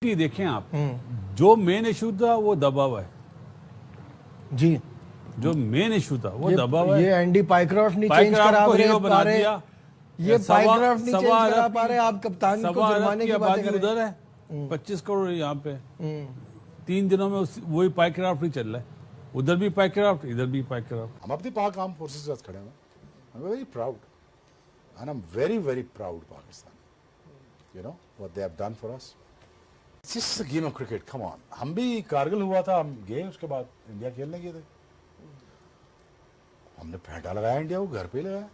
कि देखें आप, जो मेन इशू था वो दबाव है जी। जो मेन इशू था वो दबाव है। ये एंडी पाइक्रॉफ्ट नहीं चेंज करा पा रहे, ये पाइक्रॉफ्ट नहीं चेंज करा पा रहे, आप कप्तान को जुर्माने की बातें कर रहे हैं। उधर है 25 करोड़ यहाँ पे 3 दिनों में वही पाइक्रॉफ्ट ही चल रहा है, उधर भी पाइक्रॉफ्ट इधर भी पाइक्रॉफ्ट। हम अपनी पाक आर्म फोर्सेस के साथ खड़े हैं। I am very proud and I am very very proud Pakistan, you know what they have done for us. It's just a game of cricket, come on. हम भी कारगिल हुआ था, हम गए, उसके बाद इंडिया खेलने गए थे, हमने फेंटा लगाया इंडिया को, घर पे लगाया।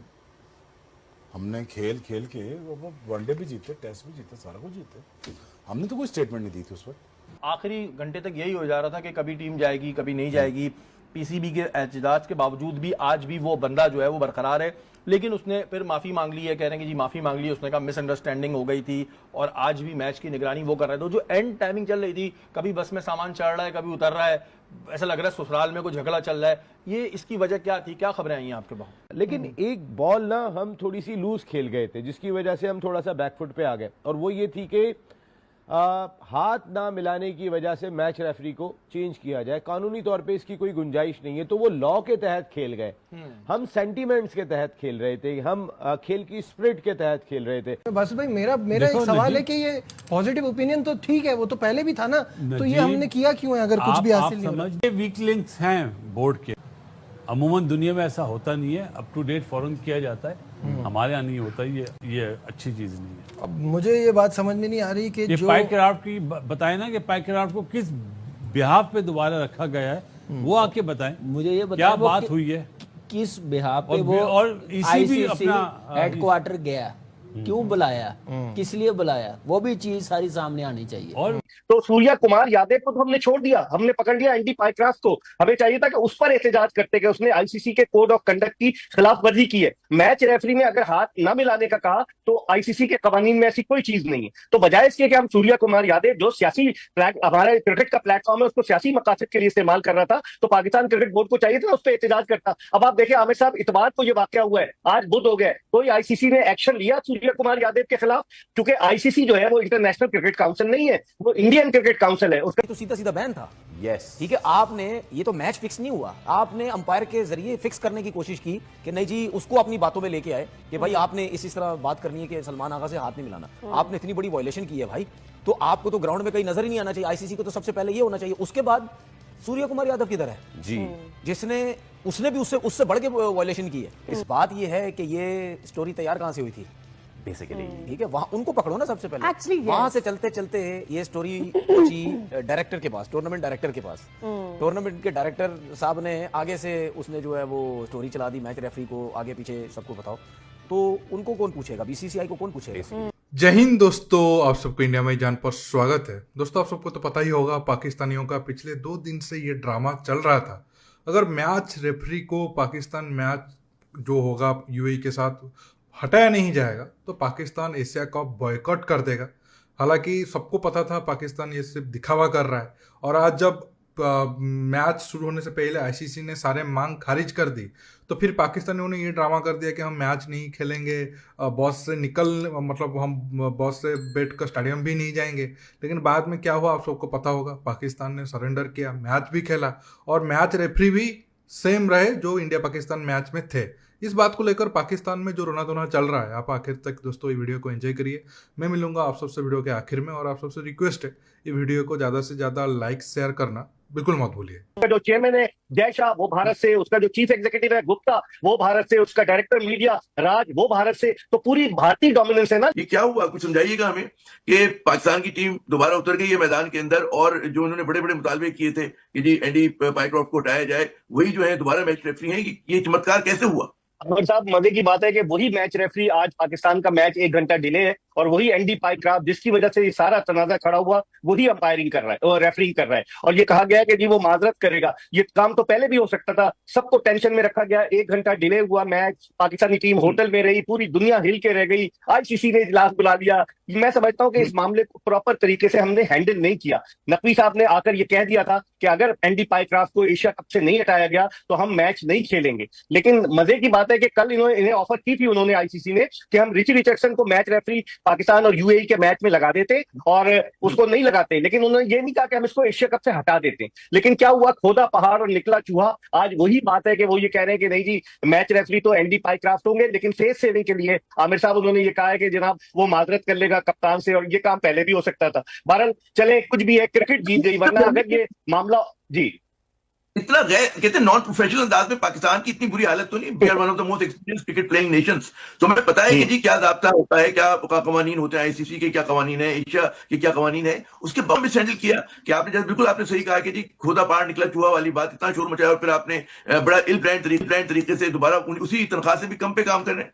हमने खेल खेल के वो वनडे भी जीते, टेस्ट भी जीते, सारा कुछ जीते। हमने तो कोई स्टेटमेंट नहीं दी थी उस वक्त। आखिरी घंटे तक यही हो जा रहा था कि कभी टीम जाएगी कभी नहीं जाएगी। पीसीबी के एहतजाज के बावजूद भी आज भी वो बंदा जो है वो बरकरार है, लेकिन उसने फिर माफी मांग ली है। कह रहे हैं कि जी माफी मांग ली है, उसने कहा मिसअंडरस्टैंडिंग हो गई थी और आज भी मैच की निगरानी वो कर रहे थे। जो एंड टाइमिंग चल रही थी, कभी बस में सामान चढ़ रहा है कभी उतर रहा है, ऐसा लग रहा है ससुराल में कोई झगड़ा चल रहा है। ये इसकी वजह क्या थी, क्या खबरें आई हैं आपके पास? लेकिन एक बॉल ना हम थोड़ी सी लूज खेल गए थे, जिसकी वजह से हम थोड़ा सा बैकफुट पे आ गए, और वो ये थी कि हाथ ना मिलाने की वजह से मैच रेफरी को चेंज किया जाए। कानूनी तौर पे इसकी कोई गुंजाइश नहीं है, तो वो लॉ के तहत खेल गए। हम सेंटीमेंट्स के तहत खेल रहे थे, हम खेल की स्पिरिट के तहत खेल रहे थे। बस भाई मेरा एक सवाल है कि ये पॉजिटिव ओपिनियन तो ठीक है, वो तो पहले भी था ना, तो ये हमने किया क्यों है अगर कुछ भी हासिल नहीं हो रहा? वीक लिंक्स हैं बोर्ड के, अमूमन दुनिया में ऐसा होता नहीं है, अप टू डेट फौरन किया जाता है। हमारे यहाँ नहीं होता, ये अच्छी चीज नहीं है। अब मुझे ये बात समझ में नहीं आ रही कि जो पाइक्रॉफ्ट की बताए ना कि पाइक्रॉफ्ट को किस बिहाफ पे दोबारा रखा गया है, वो आके बताएं। मुझे ये बताएं क्या बात हुई है, किस बिहाफ पे वो और इसी भी अपना हेडक्वार्टर गया, क्यों बुलाया, किस लिए बुलाया, वो भी चीज सारी सामने आनी चाहिए। और तो सूर्या कुमार यादव को तो हमने छोड़ दिया, हमने पकड़ लिया एंडी पाइक्रॉफ्ट को। हमें चाहिए था कि उस पर एहतजाज करते कि उसने आईसीसी के कोड ऑफ कंडक्ट की खिलाफवर्जी की है। मैच रेफरी ने अगर हाथ न मिलाने का कहा तो आईसीसी के कवानीन में ऐसी कोई चीज नहीं है। तो बजाय इसके कि हम सूर्या कुमार यादव जो सियासी हमारे क्रिकेट का प्लेटफॉर्म है उसको सियासी मकासद के लिए इस्तेमाल कर रहा था, तो पाकिस्तान क्रिकेट बोर्ड को चाहिए था उस पर एहतजाज करता। अब आप देखिए आमिर साहब, इतवार को ये वाकया हुआ है, आज बुध हो गया, कोई आईसीसी ने एक्शन लिया सूर्या कुमार यादव के खिलाफ? क्योंकि आईसीसी जो है वो इंटरनेशनल क्रिकेट काउंसिल नहीं है, वो इंडियन क्रिकेट काउंसिल है। उसका तो सीधा सीधा बैन था। यस, ठीक है। आपने ये तो मैच फिक्स नहीं हुआ, आपने अंपायर के जरिए फिक्स करने की कोशिश की कि नहीं जी, उसको अपनी बातों में लेके आए कि भाई आपने इस तरह बात करनी है कि सलमान आगा से हाथ नहीं मिलाना। आपने इतनी बड़ी वायलेशन की है भाई, तो आपको तो ग्राउंड में कहीं नजर ही नहीं आना चाहिए। आईसीसी को तो सबसे पहले ये होना चाहिए। उसके बाद सूर्य कुमार यादव किधर है जी, जिसने उसने भी उससे बढ़ के वायलेशन की है। इस बात ये है कि ये स्टोरी तैयार कहां से हुई थी बेसिकली, ठीक है, वहां उनको पकड़ो ना सबसे पहले। वहां से चलते चलते ये स्टोरी पहुंची डायरेक्टर के पास, टूर्नामेंट डायरेक्टर के पास। टूर्नामेंट के डायरेक्टर साहब ने आगे से उसने जो है वो स्टोरी चला दी, मैच रेफरी को आगे पीछे सबको बताओ, तो उनको कौन पूछेगा, बीसीसीआई को कौन पूछेगा? जय हिंद दोस्तों, आप सबको इंडिया में जान पर स्वागत है। दोस्तों, आप सबको तो पता ही होगा पाकिस्तानियों का पिछले 2 दिन से ये ड्रामा चल रहा था। अगर मैच रेफरी को पाकिस्तान मैच जो होगा यूएई के साथ हटाया नहीं जाएगा तो पाकिस्तान एशिया कप बॉयकॉट कर देगा। हालांकि सबको पता था पाकिस्तान ये सिर्फ दिखावा कर रहा है, और आज जब मैच शुरू होने से पहले आईसीसी ने सारे मांग खारिज कर दी, तो फिर पाकिस्तानियों ने ये ड्रामा कर दिया कि हम मैच नहीं खेलेंगे, बॉस से मतलब हम बॉस से बैठ कर स्टेडियम भी नहीं जाएंगे। लेकिन बाद में क्या हुआ आप सबको पता होगा, पाकिस्तान ने सरेंडर किया, मैच भी खेला, और मैच रेफरी भी सेम रहे जो इंडिया पाकिस्तान मैच में थे। इस बात को लेकर पाकिस्तान में जो रोना धोना चल रहा है, आप आखिर तक दोस्तों ये वीडियो को एंजॉय करिए। मैं मिलूंगा आप सबसे वीडियो के आखिर में, और आप सबसे रिक्वेस्ट है ये वीडियो को ज्यादा से ज्यादा लाइक शेयर करना बिल्कुल मत भूलिए। जो चेयरमैन है जय शाह वो भारत से, उसका जो चीफ एग्जीक्यूटिव है गुप्ता वो भारत से, उसका डायरेक्टर मीडिया राज वो भारत से, तो पूरी भारतीय डोमिनेंस है ना। ये क्या हुआ, कुछ समझाइएगा हमें कि पाकिस्तान की टीम दोबारा उतर गई है मैदान के अंदर, और जो उन्होंने बड़े बड़े मुतालबे किए थे कि जी एंडी पाइक्रॉफ्ट को हटाया जाए, वही जो है दोबारा मैच रेफरी है। ये चमत्कार कैसे हुआ? अमर साहब, मजे की बात है कि वही मैच रेफरी आज पाकिस्तान का मैच 1 घंटा डिले है, और वही एंडी पाइक्रॉफ्ट जिसकी वजह से ये सारा तनाजा खड़ा हुआ, वही अंपायरिंग कर रहा है और रेफरिंग कर रहा है। और ये कहा गया है कि जी वो माजरत करेगा। ये काम तो पहले भी हो सकता था, सबको टेंशन में रखा गया। 1 घंटा डिले हुआ मैच, पाकिस्तानी टीम होटल में रही, पूरी दुनिया हिल के रह गई, आईसीसी ने इजलास बुला लिया। मैं समझता हूँ कि इस मामले को प्रॉपर तरीके से हमने हैंडल नहीं किया। नकवी साहब ने आकर ये कह दिया था कि अगर एंडी पाइक्रॉफ्ट को एशिया कप से नहीं हटाया गया तो हम मैच नहीं खेलेंगे। लेकिन मजे की बात है है कि कल इन्हें ऑफर की थी उन्होंने आईसीसी ने कि हम रिची रिचर्डसन को मैच रेफरी पाकिस्तान और यूएई के मैच में लगा देते और उसको नहीं लगाते, लेकिन उन्होंने ये नहीं कहा कि हम इसको एशिया कप से हटा देते। लेकिन क्या हुआ, खोदा पहाड़ और निकला चूहा। आज वही बात है कि वो ये कह रहे हैं कि नहीं जी मैच रेफरी तो एंडी पाइक्राफ्ट होंगे, लेकिन फेस सेविंग के लिए आमिर साहब उन्होंने ये कहा है कि जनाब वो माजरत कर लेगा कप्तान से, और ये काम पहले भी हो सकता था। बहरहाल चले, कुछ भी है, क्रिकेट जीत गई, वरना अगर ये मामला जी इतना गैर कहते हैं नॉन प्रोफेशनल अंदाज में पाकिस्तान की इतनी बुरी हालत तो नहीं। We are one of the most experience cricket playing nations, तो हमें पता है कि जी क्या ज़ाब्ता होता है, क्या कवानीन होते हैं, आईसीसी के क्या कवानीन है, एशिया के क्या कवानीन है। उसके बाद भी हैंडल किया कि आपने जैसे बिल्कुल आपने सही कहा कि जी खोदा पहाड़ निकला चूहा वाली बात, इतना शोर मचाया और फिर आपने बड़ा इल ब्रांड तरीके से दोबारा उसी तनख्वाह से भी कम पे काम कर रहे हैं।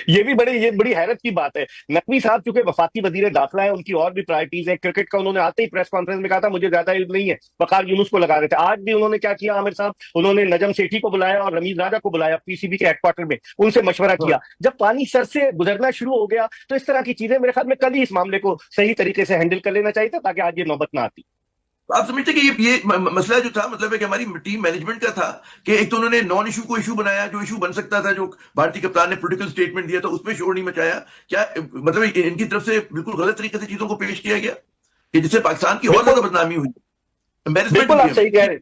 ये बड़ी हैरत की बात है। नकवी साहब चूंकि वफाकी वजीर दाखिला है, उनकी और भी प्रायोरिटीज है। क्रिकेट का उन्होंने आते ही प्रेस कॉन्फ्रेंस में कहा था मुझे ज्यादा इल्म नहीं है, वकार यूनुस को लगा रहे थे। आज भी उन्होंने क्या किया आमिर साहब, उन्होंने नजम सेठी को बुलाया और रमीज राजा को बुलाया पीसीबी के हेडक्वार्टर में, उनसे मशवरा किया। जब पानी सर से गुजरना शुरू हो गया तो इस तरह की चीजें मेरे ख्याल में कल ही इस मामले को सही तरीके से हैंडल कर लेना चाहिए था, ताकि आज ये नौबत ना आती। आप समझते कि ये मसला जो था, मतलब है कि हमारी टीम मैनेजमेंट का था कि एक तो उन्होंने नॉन इशू को इशू बनाया, जो इशू बन सकता था, जो भारतीय कप्तान ने पॉलिटिकल स्टेटमेंट दिया था उसमें शोर नहीं मचाया। क्या मतलब इनकी तरफ से बिल्कुल गलत तरीके से चीजों को पेश किया गया कि जिससे पाकिस्तान की और ज्यादा बदनामी हुई। बिल्कुल आप सही कह रहे हैं,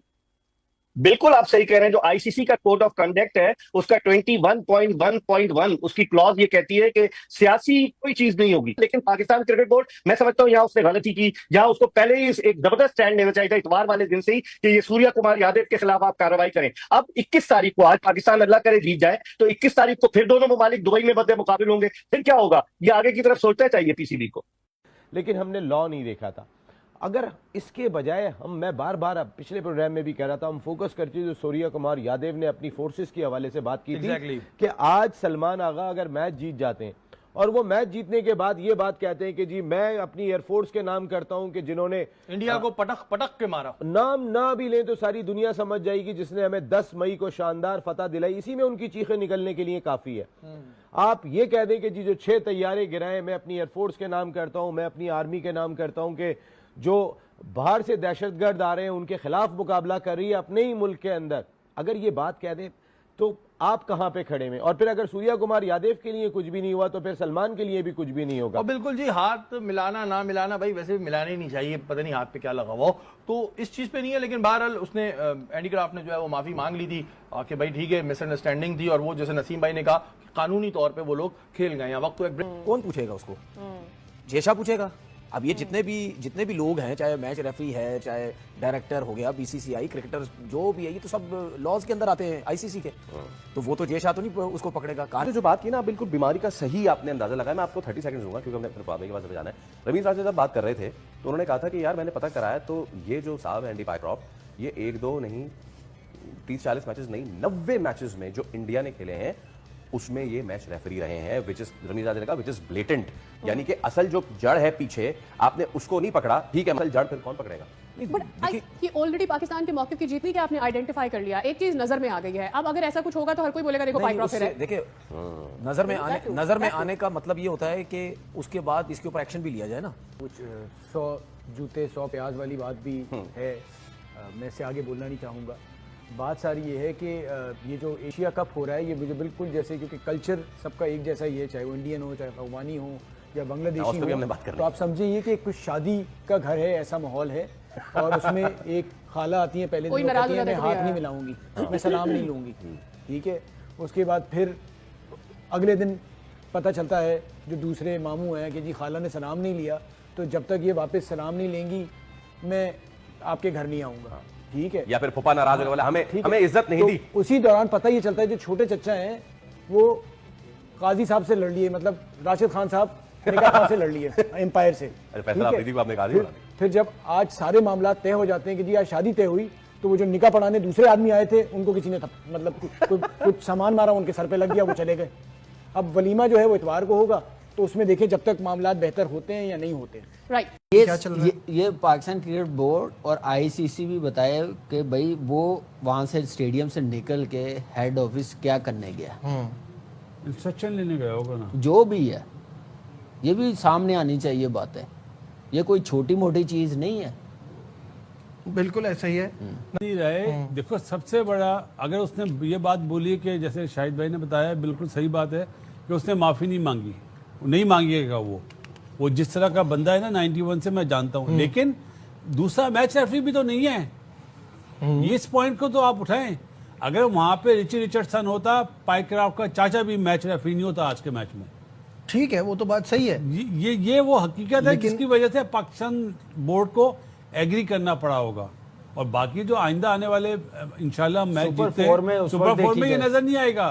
बिल्कुल आप सही कह रहे हैं। जो आईसीसी का कोड ऑफ कंडक्ट है उसका 21.1.1 उसकी क्लॉज ये कहती है कि सियासी कोई चीज नहीं होगी। लेकिन पाकिस्तान क्रिकेट बोर्ड, मैं समझता हूं यहाँ उसने गलती की, यहाँ उसको पहले ही एक जबरदस्त स्टैंड लेना चाहिए था इतवार वाले दिन से ही कि ये सूर्या कुमार यादव के खिलाफ आप कार्रवाई करें। अब 21 तारीख को, आज पाकिस्तान अल्लाह करे जीत जाए तो 21 तारीख को फिर दोनों ममालिक दुबई में बदले मुकाबिल होंगे, फिर क्या होगा, ये आगे की तरफ सोचना चाहिए पीसीबी को। लेकिन हमने लॉ नहीं देखा था। अगर इसके बजाय मैं बार बार पिछले प्रोग्राम में भी कह रहा था, हम फोकस करते जो सूर्या कुमार यादव ने अपनी फोर्सेस के हवाले से बात की थी कि आज सलमान आगा अगर मैच जीत जाते हैं और वो मैच जीतने के बाद ये बात कहते हैं कि जी मैं अपनी एयरफोर्स के नाम करता हूं कि जिन्होंने इंडिया को पटक पटक के मारा, नाम ना भी लें तो सारी दुनिया समझ जाएगी जिसने हमें 10 मई को शानदार फतह दिलाई, इसी में उनकी चीखें निकलने के लिए काफी है। आप ये कह दें कि जी जो 6 तैयारे गिराए मैं अपनी एयरफोर्स के नाम करता हूं, मैं अपनी आर्मी के नाम करता हूं, कि जो बाहर से दहशतगर्द आ रहे हैं उनके खिलाफ मुकाबला कर रही है अपने ही मुल्क के अंदर, अगर ये बात कह दें तो आप कहां पे खड़े में? और फिर अगर सूर्या कुमार यादव के लिए कुछ भी नहीं हुआ तो फिर सलमान के लिए भी कुछ भी नहीं होगा। और बिल्कुल जी, हाथ मिलाना ना मिलाना भाई वैसे भी मिलाना ही नहीं चाहिए, पता नहीं हाथ पे क्या लगा हुआ हो, तो इस चीज पे नहीं है। लेकिन बहरहाल उसने एंडी क्राफ्ट ने जो है वो माफी मांग ली थी कि भाई ठीक है मिसअंडरस्टैंडिंग थी, और वो जैसे नसीम भाई ने कहा कानूनी तौर पर वो लोग खेल गए। वक्त तो एक कौन पूछेगा उसको? जेशा पूछेगा। अब ये जितने भी लोग हैं, चाहे मैच रेफरी है, चाहे डायरेक्टर हो गया, बीसीसीआई, क्रिकेटर जो भी है, ये तो सब लॉज के अंदर आते हैं आईसीसी के, तो वो तो जेशा तो नहीं उसको पकड़ेगा। तो जो बात की ना, बिल्कुल बीमारी का सही आपने अंदाजा लगाया। मैं आपको 30 सेकंड दूंगा क्योंकि हमने अपने बाबे के पास जाना है। रवींद्र राजा जब बात कर रहे थे तो उन्होंने कहा था कि यार मैंने पता कराया तो ये जो साहब है एंडी पाइक्रॉफ्ट, ये 1-2 नहीं 30-40 मैचेस नहीं 90 मैचेस में जो इंडिया ने खेले हैं उसमें ये मैच रेफरी रहे हैं, विच इज रमीज राजा ने कहा विच इज ब्लेटेंट, यानी कि असल जो जड़ है पीछे आपने उसको नहीं पकड़ा, ठीक है, असल जड़ फिर कौन पकड़ेगा? बट ये ऑलरेडी पाकिस्तान के मौके की जीत नहीं कि आपने आइडेंटिफाई कर लिया, एक चीज नजर में आ गई है। अब अगर ऐसा कुछ होगा तो हर कोई बोलेगा देखो पाइक्रॉफ्ट है। देखिए नजर में आने का मतलब ये होता है कि उसके बाद इसके ऊपर एक्शन भी लिया जाए ना। कुछ 100 जूते 100 प्याज वाली बात भी है, मैं इससे आगे बोलना नहीं चाहूँगा। बात सारी ये है कि ये जो एशिया कप हो रहा है ये मुझे बिल्कुल जैसे, क्योंकि कल्चर सबका एक जैसा ही है, चाहे वो इंडियन हो, चाहे अफगानी हो या बांग्लादेशी हो, तो आप समझिए कि कुछ शादी का घर है, ऐसा माहौल है, और उसमें एक खाला आती है, पहले दिन कहती है मैं हाथ नहीं मिलाऊंगी, मैं सलाम नहीं लूँगी, ठीक है। उसके बाद फिर अगले दिन पता चलता है जो दूसरे मामू हैं कि जी खाला ने सलाम नहीं लिया, तो जब तक ये वापस सलाम नहीं लेंगी मैं आपके घर नहीं आऊँगा, ठीक है। या फिर फुफा नाराज होने वाला, हमें इज्जत नहीं दी। उसी दौरान पता ये चलता है जो छोटे चचा हैं वो काजी साहब से लड़ लिए, मतलब राशिद खान साहब निकाह खान से लड़ लिए एम्पायर से। फिर जब आज सारे मामला तय हो जाते हैं कि जी आज शादी तय हुई, तो वो जो निकाह पढ़ाने दूसरे आदमी आए थे उनको किसी ने मतलब कुछ सामान मारा, उनके सर पे लग गया, वो चले गए। अब वलीमा जो है वो इतवार को होगा, तो उसमें देखें जब तक मामला बेहतर होते हैं या नहीं होते। राइट, ये पाकिस्तान क्रिकेट बोर्ड और आईसीसी भी बताया कि भाई वो वहां से स्टेडियम से निकल के हेड ऑफिस क्या करने गया, इंस्ट्रक्शन लेने गया होगा ना, जो भी है, ये भी सामने आनी चाहिए बात है, ये कोई छोटी मोटी चीज नहीं है। बिल्कुल ऐसा ही है। नहीं रहे। देखो सबसे बड़ा, अगर उसने ये बात बोली कि जैसे शाहिद भाई ने बताया, बिल्कुल सही बात है कि उसने माफी नहीं मांगी, नहीं मांगेगा वो जिस तरह का बंदा है ना 91 से मैं जानता हूँ। लेकिन दूसरा मैच रेफरी भी तो नहीं है, ये इस पॉइंट को तो आप उठाएं। अगर वहां पे रिची रिचर्डसन होता, पाइक्राफ्ट का चाचा भी मैच रेफरी नहीं होता आज के मैच में। ठीक है, वो तो बात सही है। ये वो हकीकत है जिसकी वजह से पाकिस्तान बोर्ड को एग्री करना पड़ा होगा। और बाकी जो आइंदा आने वाले इंशाल्लाह मैच जीतते, सुपर 4 में ये नजर नहीं आएगा।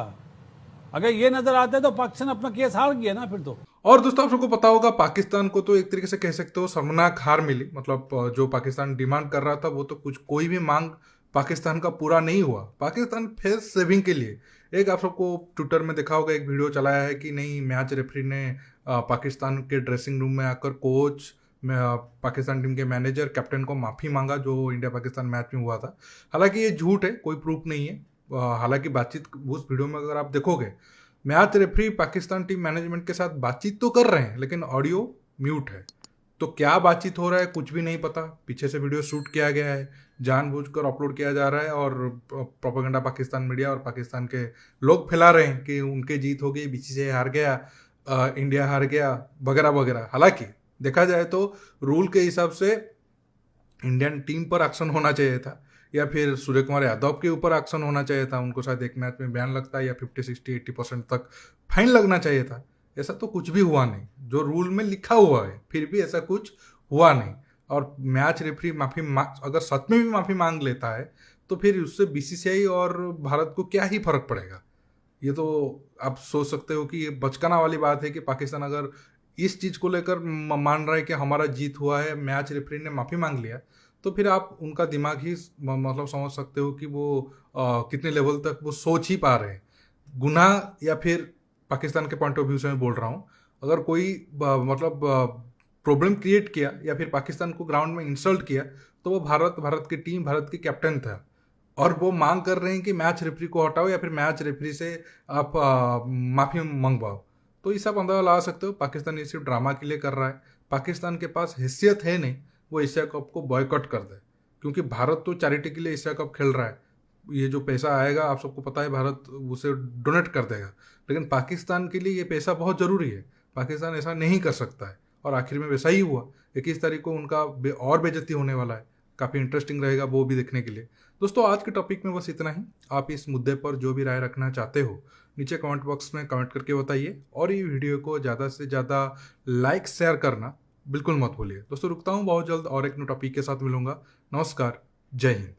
अगर ये नजर आता है तो पाकिस्तान अपना केस हार गया ना फिर तो। और दोस्तों आप सबको पता होगा पाकिस्तान को तो एक तरीके से कह सकते हो शर्मनाक हार मिली। मतलब जो पाकिस्तान डिमांड कर रहा था वो तो कोई भी मांग पाकिस्तान का पूरा नहीं हुआ। पाकिस्तान फिर सेविंग के लिए एक, आप सबको ट्विटर में देखा होगा, एक वीडियो चलाया है कि नहीं मैच रेफरी ने पाकिस्तान के ड्रेसिंग रूम में आकर कोच, पाकिस्तान टीम के मैनेजर, कैप्टन को माफी मांगा जो इंडिया पाकिस्तान मैच में हुआ था। हालांकि ये झूठ है, कोई प्रूफ नहीं है। हालांकि बातचीत उस वीडियो में अगर आप देखोगे, match referee Pakistan team management के साथ बातचीत तो कर रहे हैं लेकिन ऑडियो म्यूट है। तो क्या बातचीत हो रहा है कुछ भी नहीं पता। पीछे से वीडियो शूट किया गया है, जानबूझकर अपलोड किया जा रहा है और प्रोपेगेंडा पाकिस्तान मीडिया और पाकिस्तान के लोग फैला रहे हैं कि उनके जीत हो गई, बीसीसीआई हार गया, इंडिया हार गया, वगैरह वगैरह। हालांकि देखा जाए तो रूल के हिसाब से इंडियन टीम पर एक्शन होना चाहिए था या फिर सूर्य कुमार यादव के ऊपर एक्शन होना चाहिए था। उनको शायद एक मैच में बैन लगता है या 50, 60, 80% तक फाइन लगना चाहिए था। ऐसा तो कुछ भी हुआ नहीं जो रूल में लिखा हुआ है, फिर भी ऐसा कुछ हुआ नहीं। और मैच रेफरी अगर सच में भी माफी मांग लेता है तो फिर उससे बीसीसीआई और भारत को क्या ही फर्क पड़ेगा। ये तो आप सोच सकते हो कि ये बचकाना वाली बात है कि पाकिस्तान अगर इस चीज को लेकर मान रहा है कि हमारा जीत हुआ है, मैच रेफरी ने माफी मांग लिया, तो फिर आप उनका दिमाग ही मतलब समझ सकते हो कि वो कितने लेवल तक वो सोच ही पा रहे हैं। गुनाह या फिर पाकिस्तान के पॉइंट ऑफ व्यू से मैं बोल रहा हूँ, अगर कोई मतलब प्रॉब्लम क्रिएट किया या फिर पाकिस्तान को ग्राउंड में इंसल्ट किया तो वो भारत की टीम, भारत के कैप्टन था। और वो मांग कर रहे हैं कि मैच रेफरी को हटाओ या फिर मैच रेफरी से आप माफी मंगवाओ। तो ये सब अंदाजा लगा सकते हो पाकिस्तान ये सिर्फ ड्रामा के लिए कर रहा है। पाकिस्तान के पास हैसियत है नहीं वो एशिया कप को बॉयकॉट कर दे, क्योंकि भारत तो चैरिटी के लिए एशिया कप खेल रहा है। ये जो पैसा आएगा आप सबको पता है भारत उसे डोनेट कर देगा, लेकिन पाकिस्तान के लिए ये पैसा बहुत ज़रूरी है। पाकिस्तान ऐसा नहीं कर सकता है और आखिर में वैसा ही हुआ। 21 तारीख को उनका और बेइज्जती होने वाला है, काफ़ी इंटरेस्टिंग रहेगा वो भी देखने के लिए। दोस्तों आज के टॉपिक में बस इतना ही। आप इस मुद्दे पर जो भी राय रखना चाहते हो नीचे कमेंट बॉक्स में कमेंट करके बताइए और ये वीडियो को ज़्यादा से ज़्यादा लाइक शेयर करना बिल्कुल मत भूलिए। दोस्तों रुकता हूँ, बहुत जल्द और एक न्यू टॉपिक के साथ मिलूंगा। नमस्कार, जय हिंद।